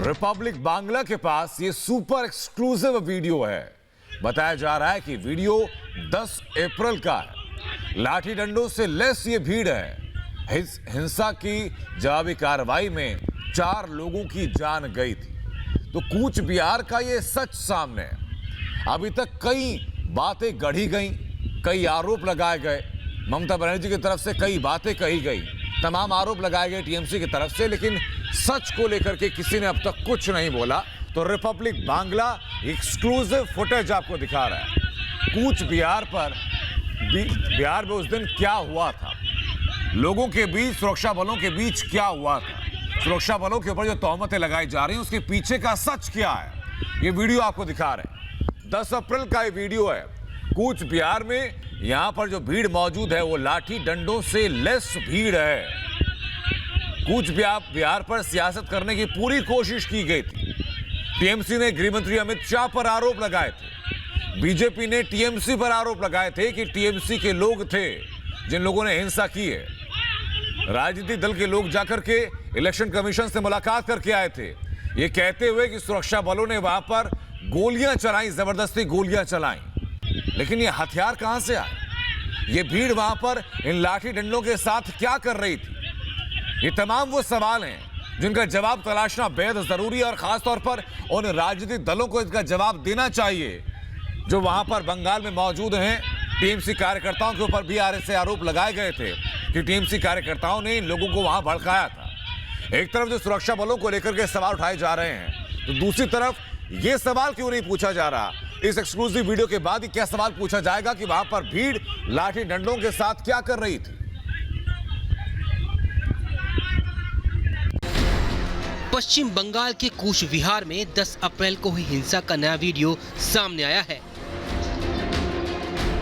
Republic Bangla के पास ये super exclusive video है। बताया जा रहा है कि वीडियो 10 अप्रैल का है। लाठी डंडों से लैस ये भीड़ है। हिंसा की जवाबी कार्रवाई में 4 लोगों की जान गई थी। तो कूच बिहार का ये सच सामने है। अभी तक कई बातें गढ़ी गई, कई आरोप लगाए गए। ममता बनर्जी की तरफ से कई बातें कही गई, तमाम आरोप लगाए गए टीएमसी की तरफ से, लेकिन सच को लेकर के किसी ने अब तक कुछ नहीं बोला। तो रिपब्लिक बांग्ला एक्सक्लूसिव फुटेज आपको दिखा रहा है। कूच बिहार पर बिहार में उस दिन क्या हुआ था, लोगों के बीच, सुरक्षा बलों के बीच क्या हुआ था, सुरक्षा बलों के ऊपर जो तोहमतें लगाई जा रही हैं उसके पीछे का सच क्या है, ये वीडियो आपको दिखा रहे हैं। 10 अप्रैल का ये वीडियो है। कूच बिहार में यहां पर जो भीड़ मौजूद है वो लाठी डंडों से लैस भीड़ है। कूच बिहार पर सियासत करने की पूरी कोशिश की गई थी। टीएमसी ने गृह मंत्री अमित शाह पर आरोप लगाए थे। बीजेपी ने टीएमसी पर आरोप लगाए थे कि टीएमसी के लोग थे जिन लोगों ने हिंसा की है। राजनीतिक दल के लोग जाकर के इलेक्शन कमीशन से मुलाकात करके आए थे, ये कहते हुए कि सुरक्षा बलों ने वहां पर गोलियां चलाई, जबरदस्ती गोलियां चलाई। लेकिन ये हथियार कहां से आए? ये भीड़ वहां पर इन लाठी डंडों के साथ क्या कर रही थी? ये तमाम वो सवाल हैं जिनका जवाब तलाशना बेहद जरूरी है और खासतौर पर उन राजनीतिक दलों को इसका जवाब देना चाहिए जो वहां पर बंगाल में मौजूद हैं। टीएमसी कार्यकर्ताओं के ऊपर भी से आरोप लगाए गए थे कि टीएमसी कार्यकर्ताओं ने इन लोगों को वहां भड़काया था। एक तरफ जो सुरक्षा बलों को लेकर के सवाल उठाए जा रहे हैं, तो दूसरी तरफ यह सवाल क्यों नहीं पूछा जा रहा? इस एक्सक्लूसिव वीडियो के बाद ही क्या सवाल पूछा जाएगा कि वहां पर भीड़ लाठी डंडों के साथ क्या कर रही थी? पश्चिम बंगाल के कूच बिहार में 10 अप्रैल को हुई हिंसा का नया वीडियो सामने आया है।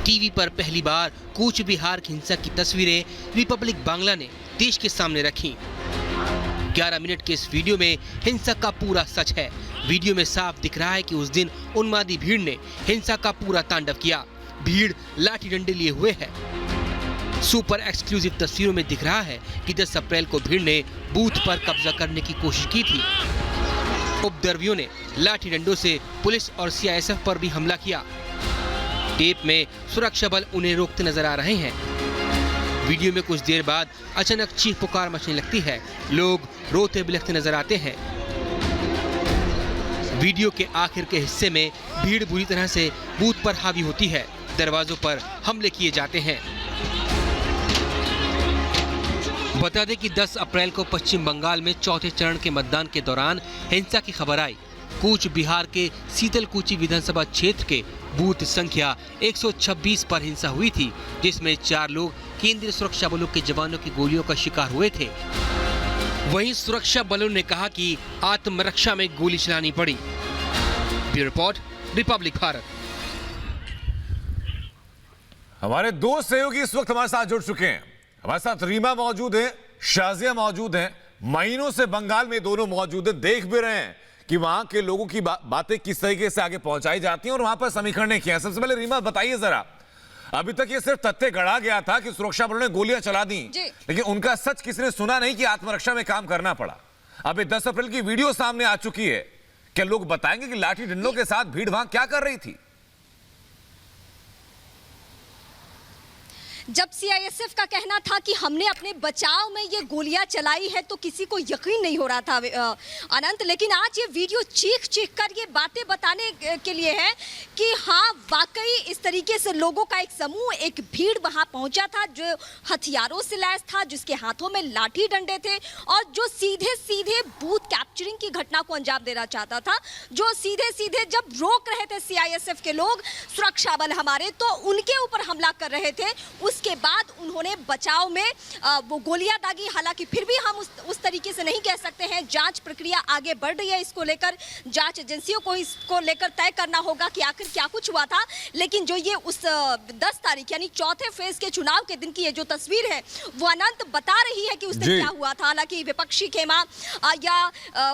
टीवी पर पहली बार कूच बिहार की हिंसा की तस्वीरें रिपब्लिक बांग्ला ने देश के सामने रखी। 11 मिनट के इस वीडियो में हिंसा का पूरा सच है। वीडियो में साफ दिख रहा है कि उस दिन उन्मादी भीड़ ने हिंसा का पूरा तांडव किया। भीड़ लाठी डंडे लिए हुए है। सुपर एक्सक्लूसिव तस्वीरों में दिख रहा है कि 10 अप्रैल को भीड़ ने बूथ पर कब्जा करने की कोशिश की थी। उपद्रवियों ने लाठी डंडों से पुलिस और सीआईएसएफ पर भी हमला किया। टेप में सुरक्षा बल उन्हें रोकते नजर आ रहे हैं। वीडियो में कुछ देर बाद अचानक चीख पुकार मचने लगती है। लोग रोते बिलखते नजर आते हैं। वीडियो के आखिर के हिस्से में भीड़ बुरी तरह से बूथ पर हावी होती है। दरवाजों पर हमले किए जाते हैं। बता दें कि 10 अप्रैल को पश्चिम बंगाल में चौथे चरण के मतदान के दौरान हिंसा की खबर आई। कूच बिहार के शीतलकुची विधानसभा क्षेत्र के बूथ संख्या 126 पर हिंसा हुई थी, जिसमें 4 लोग केंद्रीय सुरक्षा बलों के जवानों की गोलियों का शिकार हुए थे। वहीं सुरक्षा बलों ने कहा कि आत्मरक्षा में गोली चलानी पड़ी। Bureau report, Republic Bharat. हमारे 2 सहयोगी इस वक्त हमारे साथ जुड़ चुके हैं। हमारे साथ रीमा मौजूद है, शाजिया मौजूद हैं। महीनों से बंगाल में दोनों मौजूद हैं, देख भी रहे हैं कि वहां के लोगों की बातें किस तरीके से आगे पहुंचाई जाती हैं और वहां पर समीकरण किया। सबसे पहले रीमा बताइए जरा, अभी तक ये सिर्फ तथ्य गढ़ा गया था कि सुरक्षा बलों ने गोलियां चला दी, लेकिन उनका सच किसी ने सुना नहीं कि आत्मरक्षा में काम करना पड़ा। अभी 10 अप्रैल की वीडियो सामने आ चुकी है। क्या लोग बताएंगे कि लाठी डंडों के साथ भीड़ वहां क्या कर रही थी? जब सीआईएसएफ का कहना था कि हमने अपने बचाव में ये गोलियां चलाई है तो किसी को यकीन नहीं हो रहा था अनंत, लेकिन आज ये वीडियो चीख कर ये बातें बताने के लिए है कि हाँ, वाकई इस तरीके से लोगों का एक समूह, एक भीड़ वहां पहुंचा था जो हथियारों से लैस था, जिसके हाथों में लाठी डंडे थे और जो सीधे सीधे बूथ कैप्चरिंग की घटना को अंजाम देना चाहता था। जो सीधे सीधे जब रोक रहे थे सीआईएसएफ के लोग, सुरक्षा बल हमारे, तो उनके ऊपर हमला कर रहे थे। उसके बाद उन्होंने बचाव में वो गोलियां दागी। हालांकि फिर भी हम उस तरीके से नहीं कह सकते हैं। जांच प्रक्रिया आगे बढ़ रही है। इसको लेकर जांच एजेंसियों को इसको लेकर तय करना होगा कि आखिर क्या कुछ हुआ था। लेकिन जो ये उस 10 तारीख यानी चौथे फेज के चुनाव के दिन की ये जो तस्वीर है वो अनंत बता रही है कि उस दिन क्या हुआ था। हालांकि विपक्षी खेमा या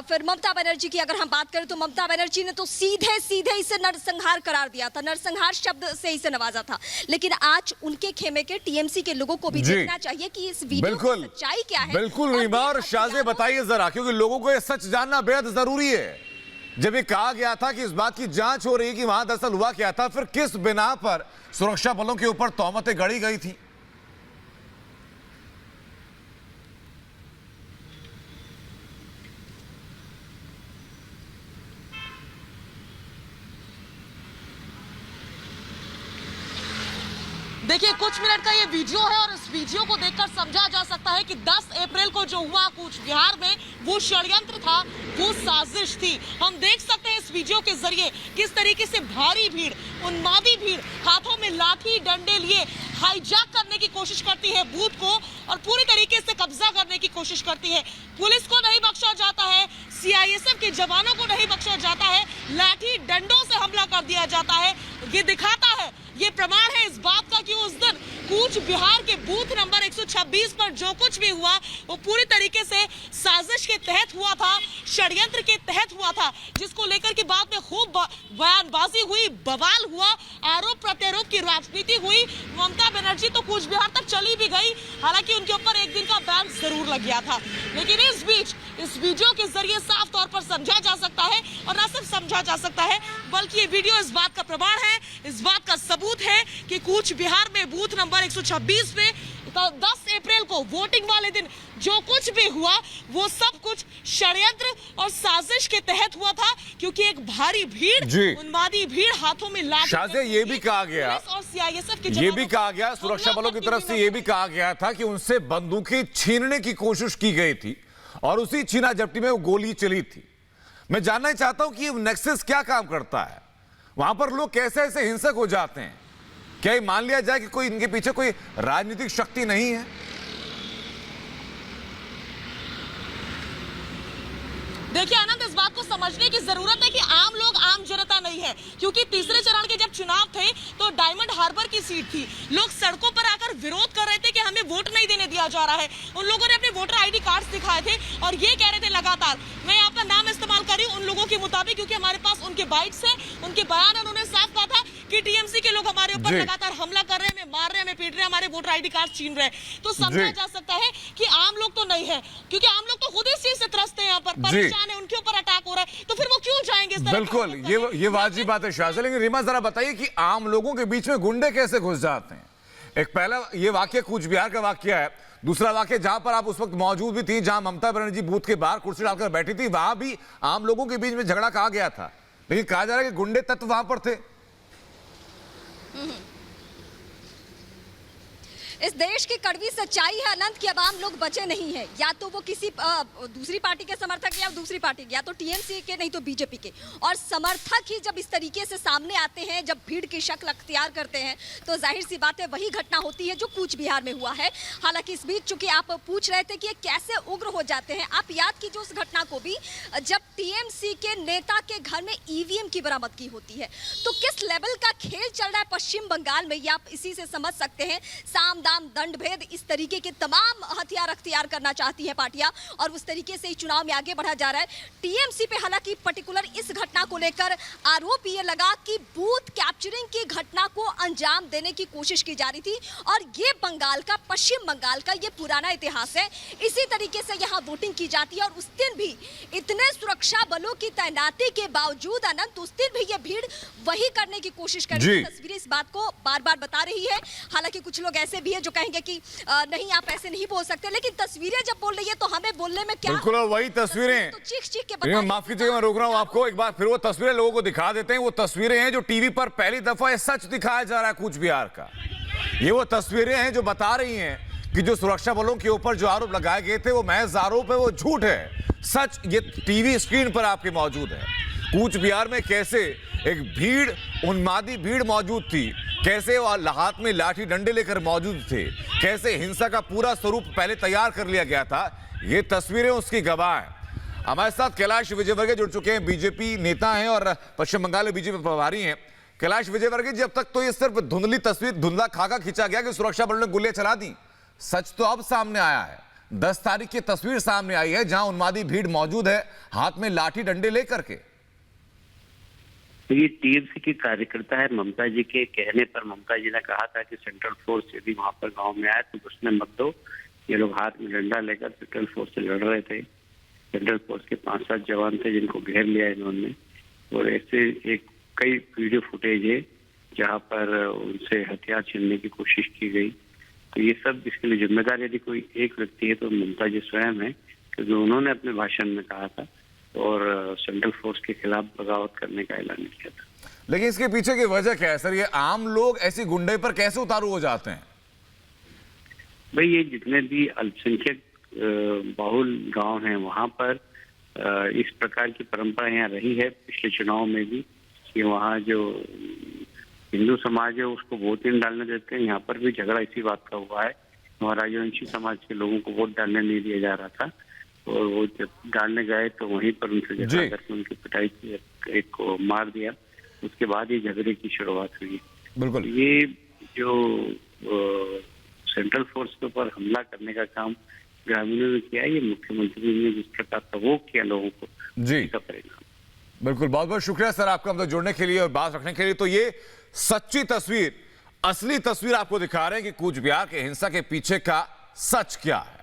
फिर ममता बनर्जी की अगर हम बात करें तो ममता बनर्जी ने तो सीधे सीधे इसे नरसंहार करार दिया था, नरसंहार शब्द से इसे नवाजा था। लेकिन आज उनके खेमे के करके टीएमसी के लोगों को भी जी। देखना चाहिए कि इस वीडियो बिल्कुल की सच्चाई क्या है। बिल्कुल रीमा ये और शाज़े बताइए जरा, क्योंकि लोगों को ये सच जानना बेहद जरूरी है। जब ये कहा गया था कि इस बात की जांच हो रही है कि वहां दरअसल हुआ क्या था, फिर किस बिना पर सुरक्षा बलों के ऊपर तोहमतें गढ़ी गई थी? देखिए, कुछ मिनट का ये वीडियो है और इस वीडियो को देखकर समझा जा सकता है कि 10 अप्रैल को जो हुआ कूच बिहार में वो षड्यंत्र था, वो साजिश थी। हम देख सकते हैं इस वीडियो के जरिए किस तरीके से भारी भीड़, उन्मादी भीड़ हाथों में लाठी डंडे लिए हाईजैक करने की कोशिश करती है बूथ को और पूरी तरीके से कब्जा करने की कोशिश करती है। पुलिस को नहीं बख्शा जाता है, सीआईएसएफ के जवानों को नहीं बख्शा जाता है, लाठी डंडों से हमला कर दिया जाता है। ये दिखाता है, ये प्रमाण है इस बात का कि उस दिन कूच बिहार के बूथ नंबर 126 पर जो कुछ भी हुआ वो पूरी तरीके से साजिश के तहत हुआ था, षड्यंत्र के तहत हुआ था, जिसको लेकर के बाद में खूब बयानबाजी हुई, बवाल हुआ, आरोप प्रत्यारोप की राजनीति हुई। ममता बनर्जी तो कूच बिहार तक चली भी गई, हालांकि उनके ऊपर एक दिन का बैन जरूर लग गया था। लेकिन इस बीच इस वीडियो के जरिए साफ तौर पर समझा जा सकता है, और न सिर्फ समझा जा सकता है बल्कि ये वीडियो इस बात का प्रमाण है, इस बात का सबूत है कि कूच बिहार में बूथ नंबर 126 में 10 अप्रैल को वोटिंग वाले दिन जो कुछ भी हुआ वो सब कुछ षड्यंत्र और साजिश के तहत हुआ था, क्योंकि एक भारी भीड़, उन्मादी भीड़ हाथों में लाठी, शाज़े ये भी कहा गया और सीआईएसएफ के ये भी कहा गया, सुरक्षा बलों की तरफ से ये भी कहा गया था कि उनसे बंदूकें छीनने की कोशिश की गई थी और उसी छीना झपटी में वो गोली चली थी। मैं जानना चाहता हूं कि नेक्सस क्या काम करता है, वहां पर लोग कैसे ऐसे हिंसक हो जाते हैं? क्या ये मान लिया जाए कि कोई इनके पीछे कोई राजनीतिक शक्ति नहीं है? देखिए आनंद, इस बात को समझने की जरूरत है कि आम लोग, आम जनता नहीं है, क्योंकि तीसरे चरण के जब चुनाव थे तो डायमंड हार्बर की सीट थी, लोग सड़कों पर आकर विरोध कर रहे थे कि हमें वोट नहीं देने दिया जा रहा है। उन लोगों ने अपने वोटर आईडी कार्ड्स दिखाए थे और ये कह रहे थे लगातार, मैं यहाँ पर नाम इस्तेमाल कर रही हूँ उन लोगों के मुताबिक, क्योंकि हमारे पास उनके बाइट्स है, उनके बयान, उन्होंने साफ कहा था कि टीएमसी के लोग हमारे ऊपर लगातार हमला कर रहे हैं, हमें मार रहे हैं, हमें पीट रहे हैं, हमारे वोटर आईडी कार्ड छीन रहे हैं। तो समझा जा सकता है कि आम लोग तो नहीं है, क्योंकि आम लोग तो खुद इस चीज से त्रस्त है, यहाँ पर परेशान है, उनके ऊपर अटैक हो रहा है, तो फिर वो क्यों जाएंगे इस तरह? बिल्कुल, ये वाजिब बात है शाज़े। लेकिन रीमा जरा बताइए कि आम लोगों के बीच में गुंडे कैसे घुस जाते हैं? एक पहला ये वाक्य कूच बिहार का वाक्य है, दूसरा वाक्य जहां पर आप उस वक्त मौजूद भी थी, जहां ममता बनर्जी बूथ के बाहर कुर्सी डालकर बैठी थी, वहां भी आम लोगों के बीच में झगड़ा कहा गया था, लेकिन कहा जा रहा है कि गुंडे तत्व वहां पर थे। इस देश की कड़वी सच्चाई है अनंत कि अब आम लोग बचे नहीं है, या तो वो किसी दूसरी पार्टी के समर्थक या दूसरी पार्टी के, या तो टीएमसी के नहीं तो बीजेपी के, और समर्थक ही जब इस तरीके से सामने आते हैं, जब भीड़ की शक्ल अख्तियार करते हैं, तो जाहिर सी बात है वही घटना होती है जो कूच बिहार में हुआ है। हालांकि इस बीच चूंकि आप पूछ रहे थे कि ये कैसे उग्र हो जाते हैं, आप याद कीजिए उस घटना को भी जब टीएमसी के नेता के घर में ईवीएम की बरामदगी होती है, तो किस लेवल का खेल चल रहा है पश्चिम बंगाल में, ये आप इसी से समझ सकते हैं। साम दंड भेद इस तरीके के तमाम हथियार अख्तियार करना चाहती है पार्टियां, और उस तरीके से चुनाव में आगे बढ़ा जा रहा है। टीएमसी पे हालांकि पर्टिकुलर इस घटना को लेकर आरोप ये लगा कि बूथ कैप्चरिंग की घटना को अंजाम देने की कोशिश की जा रही थी, और ये बंगाल का, पश्चिम बंगाल का ये पुराना इतिहास है। इसी तरीके से यहाँ वोटिंग की जाती है, और उस दिन भी इतने सुरक्षा बलों की तैनाती के बावजूद अनंत, उस दिन भी ये भीड़ वही करने की कोशिश कर रही है। तस्वीरें इस बात को बार बार बता रही है। हालांकि कुछ लोग ऐसे भी है जो कहेंगे कि नहीं आप ऐसे नहीं बोल सकते, लेकिन तस्वीरें जब बोल रही है तो हमें बोलने में क्या, बिल्कुल वही तस्वीरें तो चीख के माफ कीजिएगा मैं रोक रहा हूं आपको, एक बार फिर वो तस्वीरें लोगों को दिखा देते हैं। वो तस्वीरें हैं जो टीवी पर पहली दफा ये सच दिखाया जा रहा है कूच बिहार का। ये वो तस्वीरें हैं जो बता रही हैं कि जो सुरक्षा बलों के ऊपर जो आरोप लगाए गए थे वो महज आरोप है, वो झूठ है। सच ये टीवी स्क्रीन पर आपके मौजूद है। कूच बिहार में कैसे एक भीड़, उन्मादी भीड़ मौजूद थी, कैसे वो हाथ में लाठी डंडे लेकर मौजूद थे, कैसे हिंसा का पूरा स्वरूप पहले तैयार कर लिया गया था, ये तस्वीरें उसकी गवाह हैं। हमारे साथ कैलाश विजयवर्गीय जुड़ चुके हैं, बीजेपी नेता हैं और पश्चिम बंगाल में बीजेपी प्रभारी हैं। कैलाश विजयवर्गीय, जब तक तो ये सिर्फ धुंधली तस्वीर, धुंधला खाका खींचा गया कि सुरक्षा बलों ने गोलियां चला दी, सच तो अब सामने आया है। 10 तारीख की तस्वीर सामने आई है जहां उन्मादी भीड़ मौजूद है, हाथ में लाठी डंडे लेकर के। तो ये टीएमसी की कार्यकर्ता है। ममता जी के कहने पर ममता जी ने कहा था कि सेंट्रल फोर्स यदि वहां पर गांव में आए तो घुसने मत दो। ये लोग हाथ में डंडा लेकर सेंट्रल फोर्स से लड़ रहे थे। सेंट्रल फोर्स के 5-7 जवान थे जिनको घेर लिया इन्होंने, और ऐसे एक कई वीडियो फुटेज है जहां पर उनसे हथियार छीनने की कोशिश की गई। तो ये सब इसके लिए जिम्मेदार यदि कोई एक व्यक्ति है तो ममता जी स्वयं है, क्योंकि उन्होंने अपने भाषण में कहा था और सेंट्रल फोर्स के खिलाफ बगावत करने का ऐलान किया था। लेकिन इसके पीछे की वजह क्या है सर? ये आम लोग ऐसी गुंडे पर कैसे उतारू हो जाते हैं? भाई ये जितने भी अल्पसंख्यक बाहुल गांव हैं वहां पर इस प्रकार की परंपरा यहाँ रही है पिछले चुनाव में भी, कि वहाँ जो हिंदू समाज है उसको वोट नहीं डालने देते हैं। यहाँ पर भी झगड़ा इसी बात का हुआ है। वहाँ राजवंशी समाज के लोगों को वोट डालने नहीं दिया जा रहा था, और वो जब डालने गए तो वहीं पर उनसे झगड़ा करके उनकी पिटाई की, एक को मार दिया। उसके बाद ही झगड़े की शुरुआत हुई। बिल्कुल। ये जो सेंट्रल फोर्स के ऊपर हमला करने का काम ग्रामीणों ने किया, ये मुख्यमंत्री ने जिस प्रकार प्रवोक किया लोगों को, जी इसका परिणाम। बिल्कुल, बहुत बहुत शुक्रिया सर आपका हमसे जुड़ने के लिए और बात रखने के लिए। तो ये सच्ची तस्वीर, असली तस्वीर आपको दिखा रहे हैं कि कूच बिहार के हिंसा के पीछे का सच क्या है।